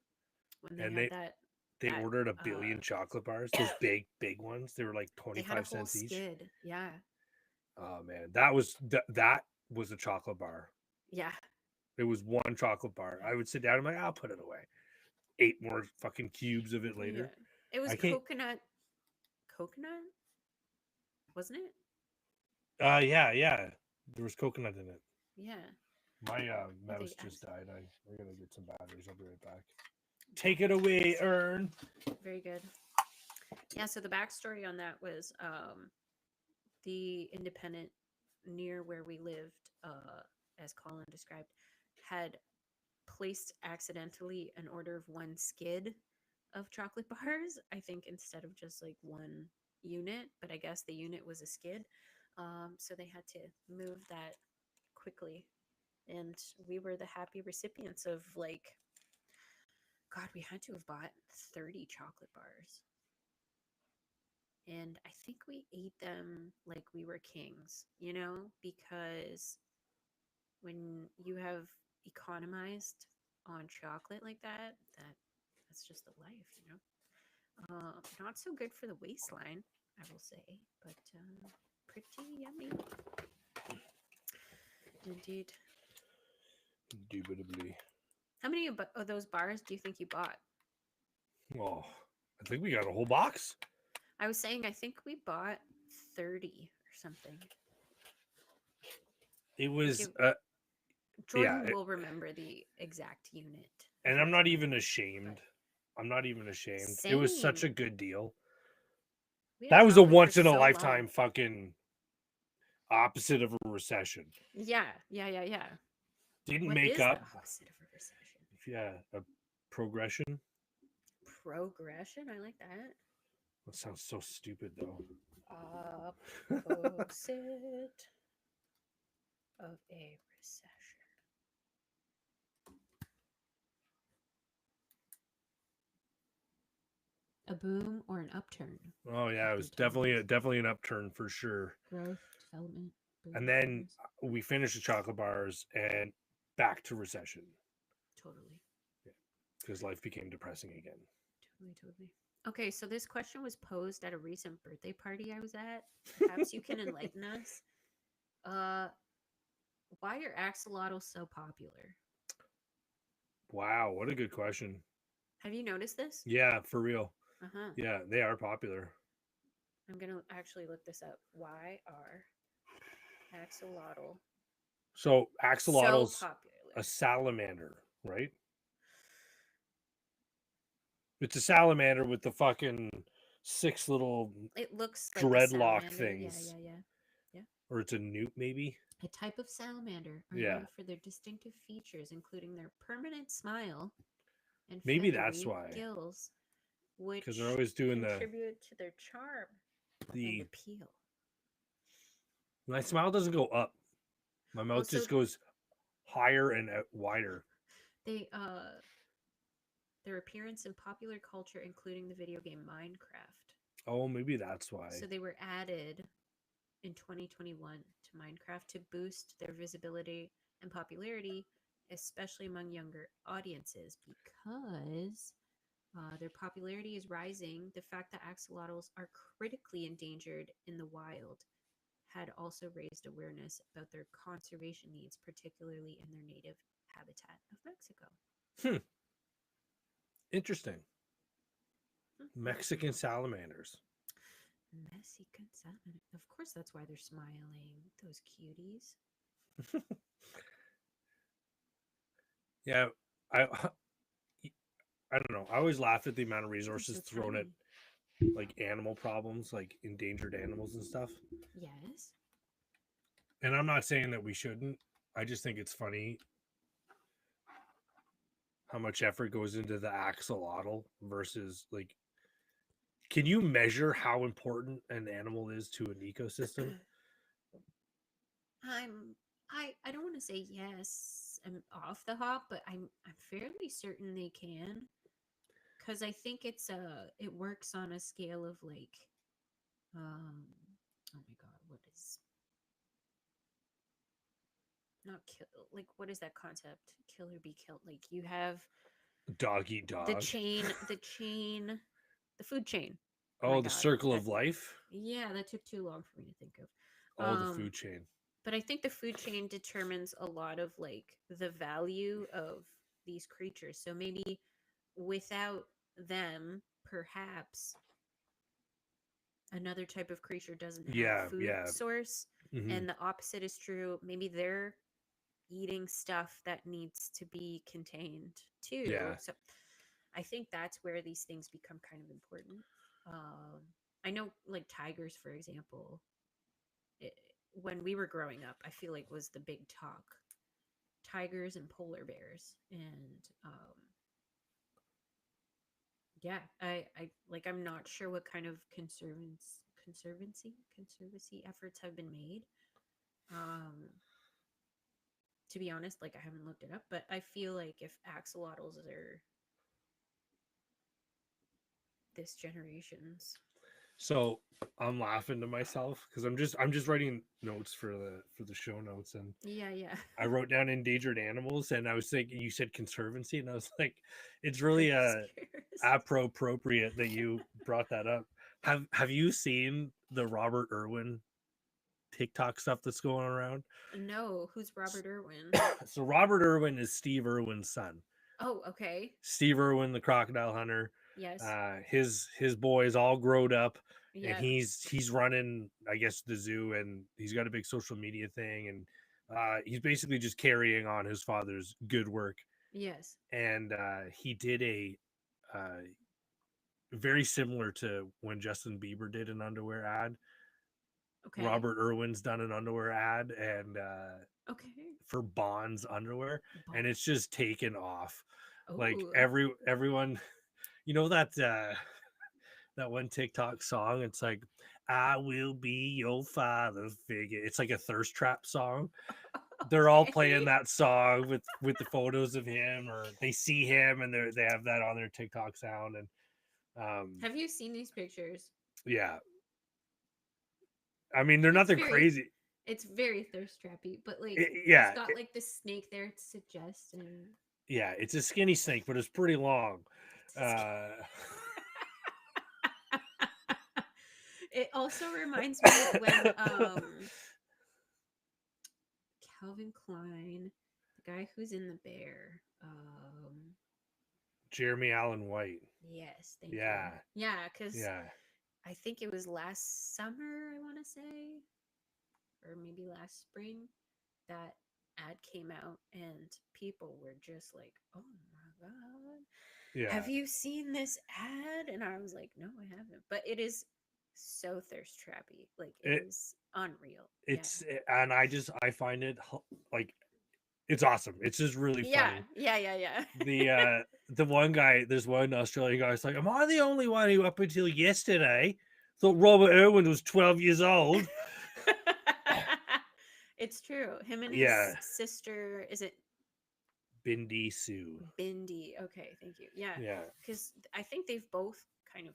When they And had they that ordered a billion chocolate bars, those big ones. They were like they had a 25 whole cents each. skid. Yeah. Oh man, that was a chocolate bar. Yeah. It was one chocolate bar. I would sit down and I'm like, I'll put it away. 8 more fucking cubes of it Yeah. later. It was I can't. coconut, wasn't it? Yeah. There was coconut in it. Yeah. My Yeah, they mouse added just died. I gotta get some batteries. I'll be right back. Okay. Take it away, Ern. Very good. Yeah, so the backstory on that was the independent near where we lived, as Colin described, had placed accidentally an order of 1 skid of chocolate bars, I think, instead of just like 1 unit, but I guess the unit was a skid. So they had to move that quickly. And we were the happy recipients of like, God, we had to have bought 30 chocolate bars. And I think we ate them like we were kings, because when you have economized on chocolate like that's just the life. Not so good for the waistline, I will say, but pretty yummy. Indeed. Indubitably. How many of those bars do you think you bought? Oh, I think we got a whole box. I was saying I think we bought 30 or something. It was Jordan will remember the exact unit. And I'm not even ashamed. I'm not even ashamed. It was such a Same. good deal. We had That was a chocolate for once in a so lifetime long. fucking opposite of a recession. Yeah. Didn't What make is the up. opposite of a recession? Yeah, a progression. Progression? I like that. That sounds so stupid though. Opposite of a recession. A boom or an upturn? Oh yeah, it was After 10 years. definitely an upturn for sure. Growth, development, boom. And then years. we finished the chocolate bars and back to recession Totally. because life became depressing again. Totally. Okay, so this question was posed at a recent birthday party I was at. Perhaps you can enlighten us. Why are axolotls so popular? Wow, what a good question. Have you noticed this? Yeah, for real. Uh-huh. Yeah, they are popular. I'm gonna actually look this up. Why are axolotl So so axolotl's popular? a salamander, right? It's a salamander with the fucking 6 little It looks like a dreadlock salamander. things. Yeah. Or it's a newt, maybe? A type of salamander are Yeah. known for their distinctive features, including their permanent smile and Maybe that's feathery why. gills, which Because they're always doing contribute to their charm and the appeal. my smile doesn't go up. My mouth Also, just goes higher and wider. they their appearance in popular culture, including the video game Minecraft. Oh, maybe that's why. So they were added in 2021 to Minecraft to boost their visibility and popularity, especially among younger audiences, because their popularity is rising. The fact that axolotls are critically endangered in the wild had also raised awareness about their conservation needs, particularly in their native habitat of Mexico. Interesting. Mexican salamanders. Mexican salmon. Of course, that's why they're smiling. Those cuties. Yeah, I don't know. I always laugh at the amount of resources So thrown at tiny. like animal problems, like endangered animals and stuff. Yes. And I'm not saying that we shouldn't. I just think it's funny how much effort goes into the axolotl versus like, can you measure how important an animal is to an ecosystem? I don't want to say yes. I'm off the hop, but I'm fairly certain they can, because I think it works on a scale of like oh my god, what is not kill, like what is that concept? Kill or be killed. Like you have Dog eat dog. the chain, the food chain. Oh, my the God, circle that of life. yeah, that took too long for me to think of. Oh, the food chain. But I think the food chain determines a lot of like the value of these creatures. So maybe without them, perhaps another type of creature doesn't have food source. Mhm. And the opposite is true. Maybe they're eating stuff that needs to be contained too. Yeah. So I think that's where these things become kind of important. I know, like tigers, for example, when we were growing up, I feel like was the big talk. Tigers and polar bears, and yeah, I like. I'm not sure what kind of conservancy efforts have been made. To be honest, like I haven't looked it up, but I feel like if axolotls are this generation's. So I'm laughing to myself because I'm just writing notes for the show notes, and Yeah. I wrote down endangered animals, and I was thinking you said conservancy, and I was like, it's really appropriate that you brought that up. Have you seen the Robert Irwin TikTok stuff that's going around? No, who's Robert Irwin? So Robert Irwin is Steve Irwin's son. Oh, okay. Steve Irwin, the crocodile hunter. Yes. His boys all grown up, Yeah. and he's running, I guess, the zoo, and he's got a big social media thing, and he's basically just carrying on his father's good work. Yes. And he did a very similar to when Justin Bieber did an underwear ad. Okay. Robert Irwin's done an underwear ad, and okay, for Bonds underwear, and it's just taken off. Ooh. Like everyone, you know that that one TikTok song. It's like, "I will be your father figure." It's like a thirst trap song. They're all playing that song with the photos of him, or they see him and they have that on their TikTok sound, and Have you seen these pictures? Yeah. I mean, they're It's nothing very crazy. it's very thirst trappy, but like he's Yeah, got like the snake there to suggest, and yeah. It's a skinny snake, but it's pretty long. it's a Uh, it also reminds me when Calvin Klein, the guy who's in the bear. Jeremy Allen White. Yes, thank you. Yeah, Yeah, because yeah, I think it was last summer, I want to say, or maybe last spring, that ad came out, and people were just like, "Oh my god, yeah. have you seen this ad?" And I was like, "No, I haven't." But it is so thirst trappy. Like it It is unreal. Yeah. and I find it like it's awesome. It's just really Yeah, funny. yeah. The one guy, there's one Australian guy. It's like, am I the only one who up until yesterday thought Robert Irwin was 12 years old? It's true. Him and Yeah, his sister, is it Bindi Sue. Bindi? Okay, thank you. Yeah, Yeah, because I think they've both kind of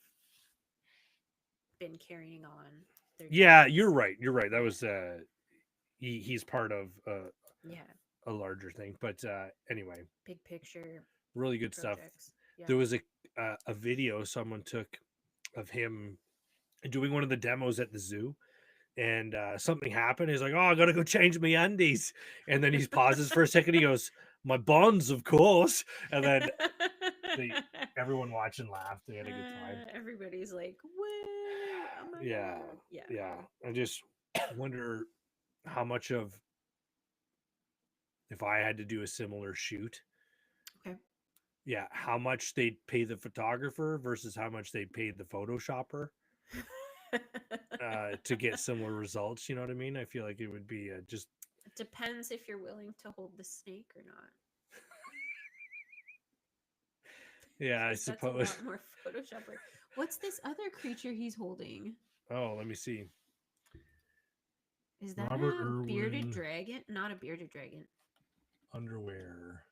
been carrying on their yeah. journeys. You're right. You're right. That Yeah, was he's part of yeah. a larger thing. But anyway, Big picture really good stuff. projects. Yeah. There was a video someone took of him doing one of the demos at the zoo, and something happened. He's like, "Oh, I gotta go change my undies," and then he pauses for a second. He goes, "My bonds, of course," and then they everyone watching laughed. They had a good time. Everybody's like, "What? Oh my Yeah, god!" Yeah. yeah. I just wonder how much of if I had to do a similar shoot. Okay. Yeah, how much they'd pay the photographer versus how much they'd pay the photoshopper to get similar results. You know what I mean? I feel like it would be just It depends if you're willing to hold the snake or not. yeah, I Because that's a suppose. lot more Photoshop work. What's this other creature he's holding? Oh, let me see. Is that Robert a bearded Irwin dragon? Not a bearded dragon. underwear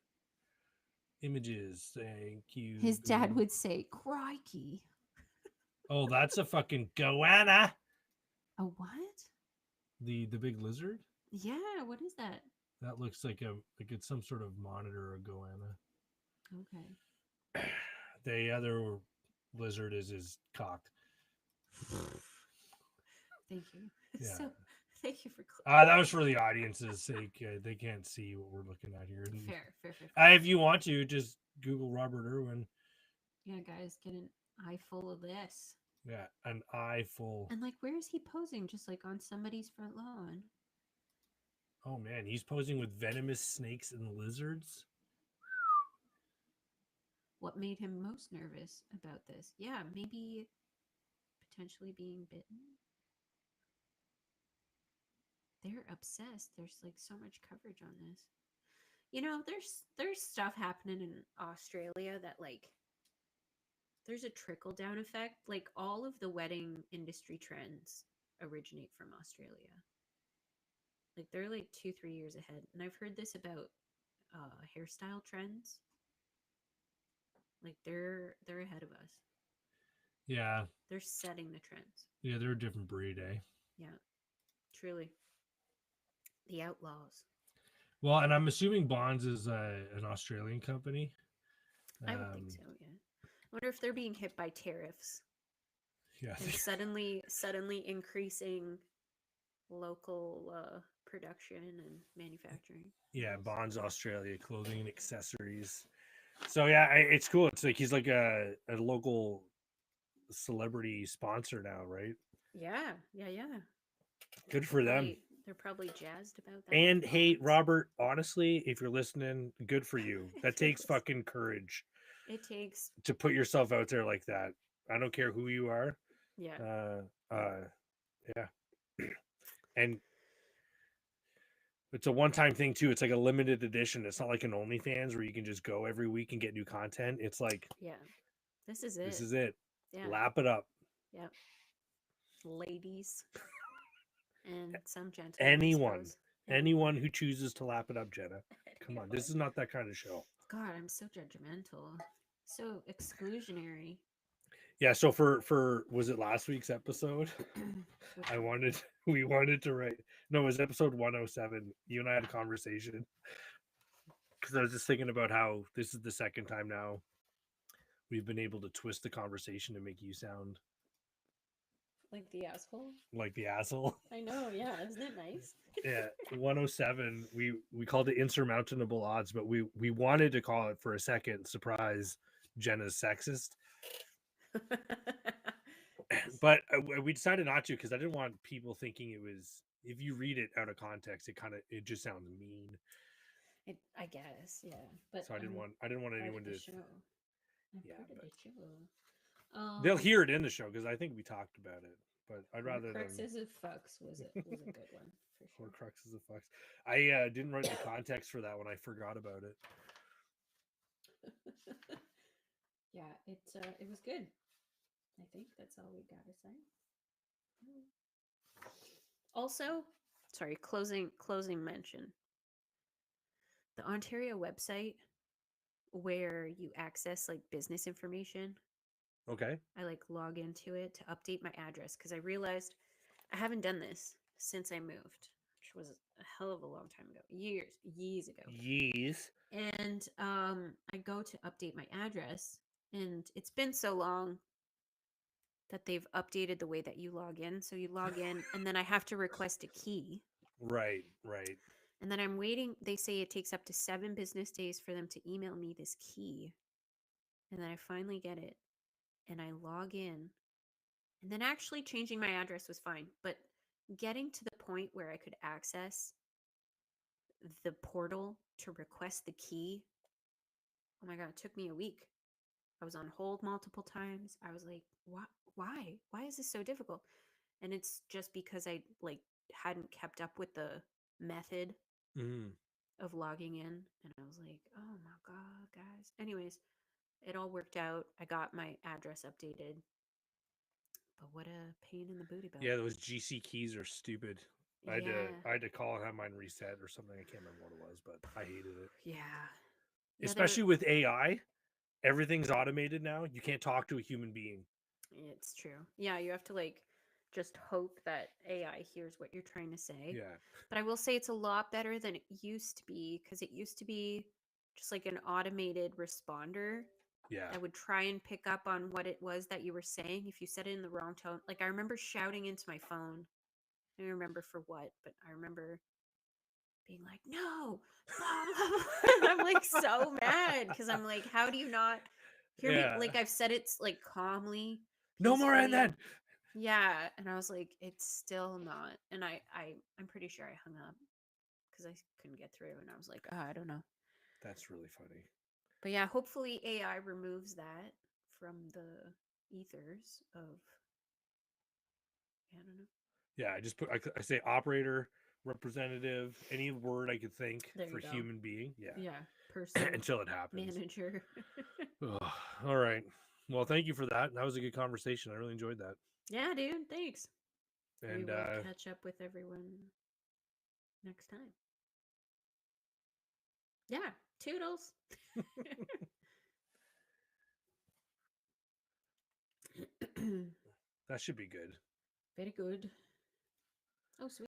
images. Thank you. His dad would say, "Crikey." Oh, that's a fucking goanna. A what? The big lizard. Yeah, what is that? That looks like it's some sort of monitor or goanna. Okay. The other lizard is his cock. Thank you. Yeah. So, thank you for That was for the audience's sake. They can't see what we're looking at here. fair. If you want to, just Google Robert Irwin. Yeah, guys, get an eye full of this. Yeah, an eye full. And like, where is he posing? Just like on somebody's front lawn. Oh man, he's posing with venomous snakes and lizards. What made him most nervous about this? Yeah, maybe potentially being bitten. They're obsessed. There's like so much coverage on this. You know, there's stuff happening in Australia that like there's a trickle down effect. Like all of the wedding industry trends originate from Australia. Like they're like 2-3 years ahead. And I've heard this about hairstyle trends. Like they're ahead of us. Yeah. They're setting the trends. Yeah, they're a different breed, eh? Yeah. Truly. The outlaws. Well, and I'm assuming Bonds is an Australian company. I would think so, yeah. I wonder if they're being hit by tariffs. Yeah. And suddenly increasing local production and manufacturing. Yeah, Bonds Australia clothing and accessories. So yeah, it's cool. It's like he's like a local celebrity sponsor now, right? Yeah. Good for them. They're probably jazzed about that. And hey, Robert, honestly, if you're listening, good for you. That takes fucking courage. It takes to put yourself out there like that. I don't care who you are. Yeah. Yeah. And it's a one-time thing too. It's like a limited edition. It's not like an OnlyFans where you can just go every week and get new content. It's like Yeah. This is it. This is it. Yeah. Lap it up. Yep. Ladies. And some gentlemen. Anyone who chooses to lap it up, Jenna. Come on. This is not that kind of show. God, I'm so judgmental. So exclusionary. Yeah, so for was it last week's episode? Which I one? wanted we wanted to write no, it was episode 107. You and I had a conversation because I was just thinking about how this is the second time now we've been able to twist the conversation to make you sound Like the asshole? like the asshole. I know, yeah. Isn't it nice? Yeah, 107. We called it insurmountable odds, but we wanted to call it for a second surprise Jenna's sexist, but we decided not to because I didn't want people thinking it was. If you read it out of context, it just sounds mean. I guess, yeah. But So I didn't want part anyone of the to. show. I'm Yeah, part of but the show. they'll hear it in the show because I think we talked about it. But I'd rather than Cruxes of Fucks was a good one for or sure. cruxes of fucks. I didn't write the context for that when I forgot about it. Yeah, it was good. I think that's all we gotta say. Also, sorry, closing mention. The Ontario website where you access like business information, Okay. I like log into it to update my address because I realized I haven't done this since I moved, which was a hell of a long time ago, years ago. Yes. And I go to update my address, and it's been so long that they've updated the way that you log in. So you log in, and then I have to request a key. Right. Right. And then I'm waiting. They say it takes up to 7 business days for them to email me this key. And then I finally get it, and I log in. And then actually changing my address was fine, but getting to the point where I could access the portal to request the key, oh my God, it took me a week. I was on hold multiple times. I was like, "What? Why? Why is this so difficult?" And it's just because I like hadn't kept up with the method Mm. of logging in, and I was like, "Oh my God, guys." Anyways, it all worked out. I got my address updated, but what a pain in the booty belt. Yeah, those GC keys are stupid. Yeah, I had to call and have mine reset or something. I can't remember what it was, but I hated it. yeah, yeah. Especially with AI, everything's automated now. You can't talk to a human being. It's true. Yeah, you have to like just hope that AI hears what you're trying to say. Yeah. But I will say it's a lot better than it used to be because it used to be just like an automated responder Yeah. that would try and pick up on what it was that you were saying if you said it in the wrong tone. Like I remember shouting into my phone. I don't remember for what, but I remember being like, "No." I'm like so mad because I'm like, "How do you not hear me?" Yeah. Like I've said it's like calmly, No more and peacefully. then. Yeah, and I was like, it's still not. And I'm pretty sure I hung up because I couldn't get through, and I was like, oh, I don't know. That's really funny. But yeah, hopefully AI removes that from the ethers of I don't know. Yeah, I just put I say operator, representative, any word I could think There for you go. human being. Yeah. Yeah, person, Until it happens. manager. Ugh. All right. Well, thank you for that. That was a good conversation. I really enjoyed that. Yeah, dude. Thanks. We And will catch up with everyone next time. Yeah, toodles. that should be good. Very good. Oh, sweet.